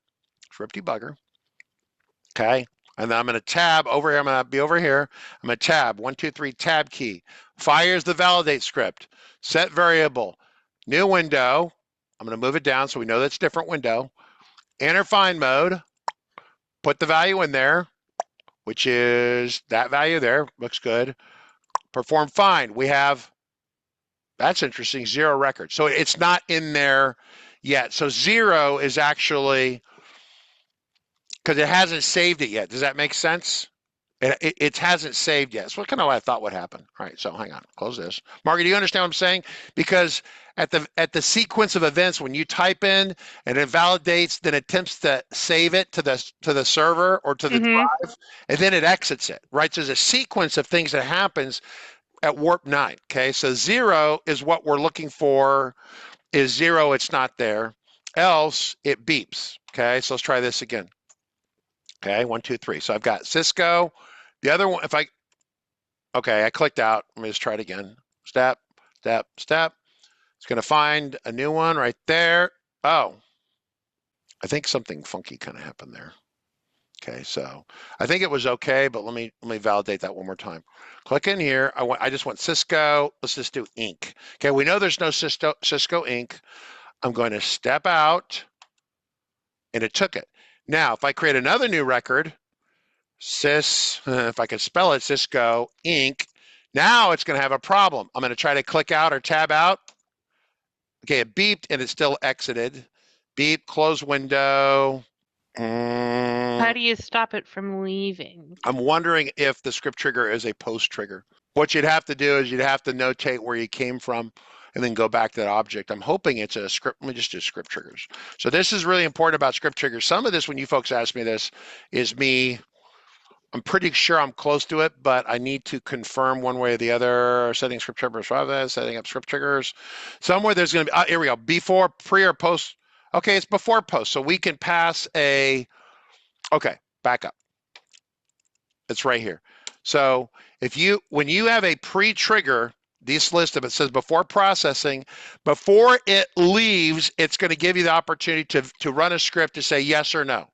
okay? And then I'm going to tab over here. I'm going to be over here. I'm going to tab, 1, 2, 3, tab key. Fires the validate script. Set variable. New window. I'm going to move it down so we know that's a different window. Enter find mode. Put the value in there, which is that value there. Looks good. Perform find. We have, that's interesting, 0 records. So it's not in there yet. So 0 is actually, because it hasn't saved it yet. Does that make sense? It hasn't saved yet. So what kind of what I thought would happen. All right, so hang on, close this. Margaret, do you understand what I'm saying? Because at the sequence of events, when you type in and it validates, then it attempts to save it to the server or to the drive, and then it exits it, right? So there's a sequence of things that happens at warp 9, okay? So 0 is what we're looking for, is 0, it's not there. Else, it beeps, okay? So let's try this again. Okay, 1, 2, 3. So I've got Cisco. The other one, okay, I clicked out. Let me just try it again. Step. It's going to find a new one right there. Oh, I think something funky kind of happened there. Okay, so I think it was okay, but let me validate that one more time. Click in here. I just want Cisco. Let's just do Inc. Okay, we know there's no Cisco Inc. I'm going to step out, and it took it. Now, if I create another new record, if I can spell it, Cisco Inc., now it's going to have a problem. I'm going to try to click out or tab out. Okay, it beeped and it still exited. Beep, close window. How do you stop it from leaving? I'm wondering if the script trigger is a post trigger. What you'd have to do is you'd have to notate where you came from and then go back to that object. I'm hoping it's a script. Let me just do script triggers. So this is really important about script triggers. Some of this, when you folks ask me this, is me. I'm pretty sure I'm close to it, but I need to confirm one way or the other. Setting script triggers, setting up script triggers. Somewhere there's going to be, here we go, before, pre, or post. Okay, it's before post. So we can pass a, okay, back up. It's right here. So when you have a pre-trigger, this list of it says before processing, before it leaves, it's going to give you the opportunity to run a script to say yes or no.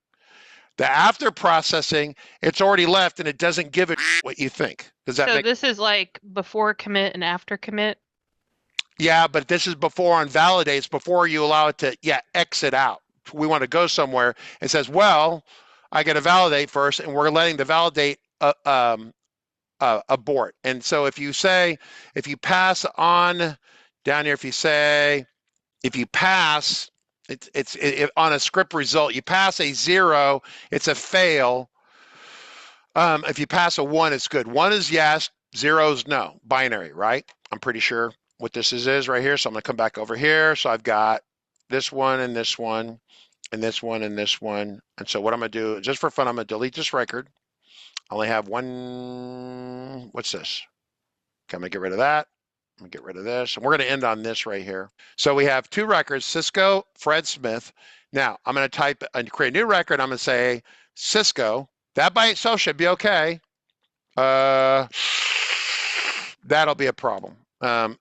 The after processing, it's already left and it doesn't give it what you think. Does that make this is like before commit and after commit? Yeah, but this is before on validates, before you allow it to exit out. We want to go somewhere. It says, well, I got to validate first, and we're letting the validate abort. And so if you pass on down here, if you pass, it's on a script result, you pass a 0, it's a fail. If you pass a 1, it's good. 1 is yes, 0 is no, binary, right? I'm pretty sure what this is right here. So I'm going to come back over here. So I've got this one and this one and this one and this one. And so what I'm going to do, just for fun, I'm going to delete this record. I only have one. What's this? Okay, I'm going to get rid of that. I'm going to get rid of this. And we're going to end on this right here. So we have 2 records, Cisco, Fred Smith. Now I'm going to type and create a new record. I'm going to say Cisco. That by itself should be okay. That'll be a problem.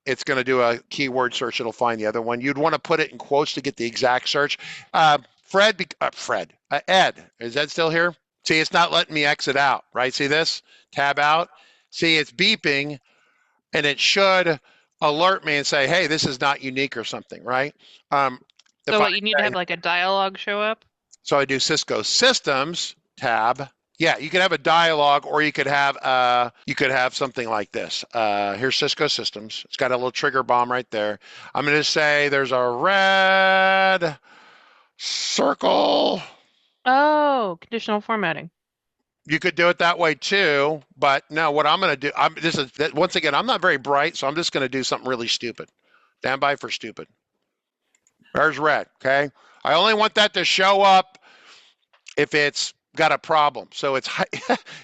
It's going to do a keyword search. It'll find the other one. You'd want to put it in quotes to get the exact search. Ed, is Ed still here? See, it's not letting me exit out, right? See this? Tab out. See, it's beeping, and it should alert me and say, hey, this is not unique or something, right? So what, you need to have like a dialogue show up? So I do Cisco Systems, tab. Yeah, you could have a dialogue, or you could have something like this. Here's Cisco Systems. It's got a little trigger bomb right there. I'm going to say there's a red circle. Oh, conditional formatting. You could do it that way too, but no, what I'm going to do, once again, I'm not very bright, so I'm just going to do something really stupid. Stand by for stupid. There's red, okay? I only want that to show up if it's got a problem. So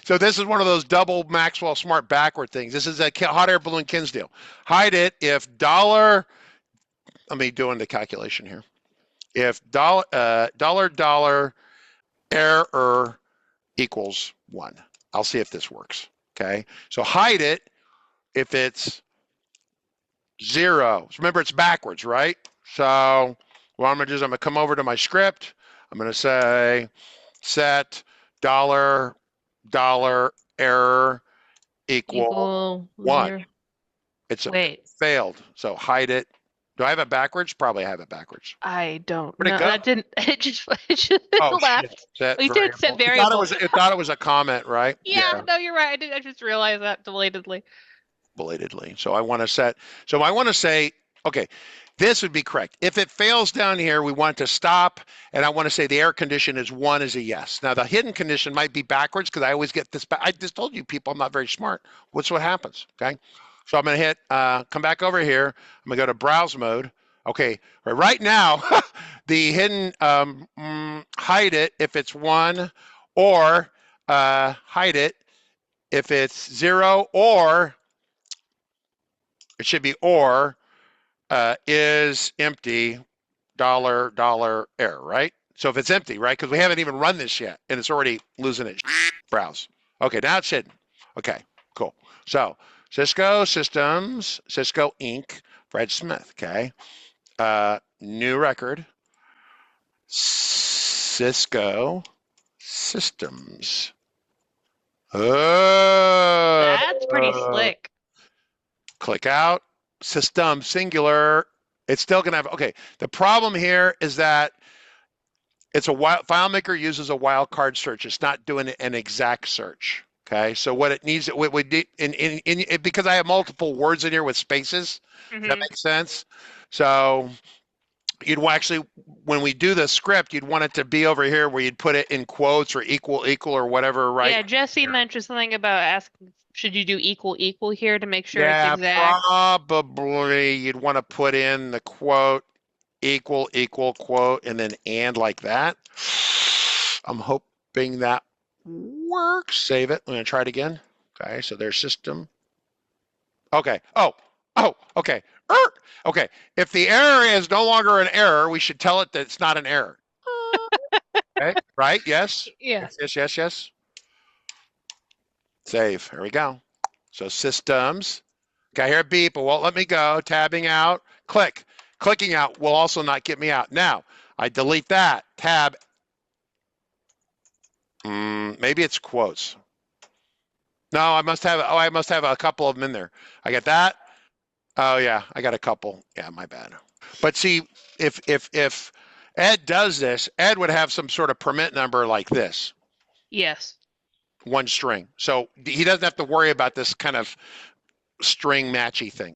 so this is one of those double Maxwell Smart backward things. This is a hot air balloon Kinsdale. Hide it if let me doing the calculation here. If $, error equals 1. I'll see if this works. Okay. So hide it if it's 0. Remember, it's backwards, right? So what I'm going to do is I'm going to come over to my script. I'm going to say set $, error equal 1. It's failed. So hide it. Do I have it backwards? Probably have it backwards. I don't know. That didn't. It just left. You did set variable. It thought it was a comment, right? Yeah. No, you're right. I just realized that belatedly. So I want to say, okay, this would be correct. If it fails down here, we want to stop, and I want to say the error condition is 1 is a yes. Now the hidden condition might be backwards because I always get this back. I just told you people I'm not very smart. What's what happens? Okay. So I'm going to hit, come back over here. I'm going to go to browse mode. Okay, right now, the hidden, hide it if it's 1, or hide it if it's 0, or it should be is empty, $, error, right? So if it's empty, right? Because we haven't even run this yet, and it's already losing its browse. Okay, now it's hidden. Okay, cool. So Cisco Systems, Cisco Inc., Fred Smith, okay? New record, Cisco Systems. Oh, that's pretty slick. Click out, system, singular. It's still gonna have, okay. The problem here is that it's FileMaker uses a wildcard search. It's not doing an exact search. Okay, so what it needs, because I have multiple words in here with spaces, does that make sense? So you'd actually, when we do the script, you'd want it to be over here where you'd put it in quotes or equal or whatever, right? Yeah, Jesse mentioned something about asking, should you do equal here to make sure Yeah, it's exact? probably you'd want to put in the quote, equal, quote, and then and like that. I'm hoping that works. Save it. I'm going to try it again. Okay, so there's system. Okay. Oh, okay. Okay. If the error is no longer an error, we should tell it that it's not an error. Okay, right? Yes? Yeah. Yes. Save. Here we go. So systems. Okay, I hear a beep. It won't let me go. Tabbing out. Click. Clicking out will also not get me out. Now, I delete that. Tab. Maybe it's quotes. No, I must have a couple of them in there. I got that. Oh yeah, I got a couple. Yeah, my bad. But see, if Ed does this, Ed would have some sort of permit number like this. Yes. One string. So he doesn't have to worry about this kind of string matchy thing.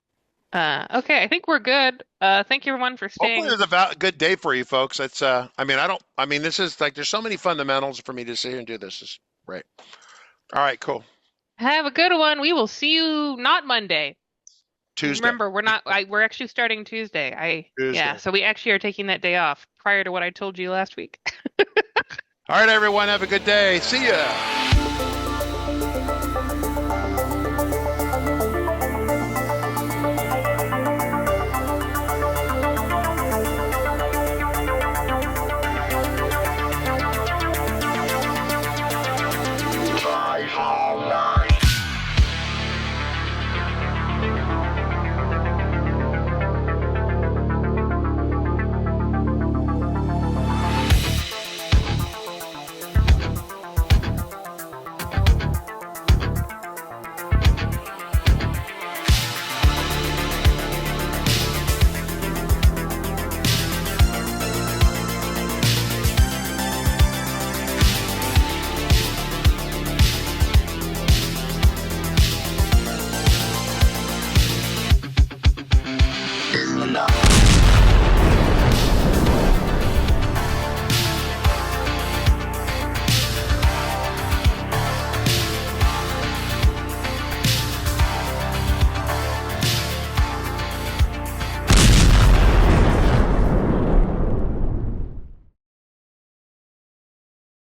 Okay, I think we're good. Thank you everyone for staying. Hopefully it's a good day for you folks. It's this is like, there's so many fundamentals for me to sit here and do this. Is great. All right, cool. Have a good one. We will see you not Monday. Tuesday. Remember, we're actually starting Tuesday. Tuesday. Yeah, so we actually are taking that day off prior to what I told you last week. All right, everyone, have a good day. See ya.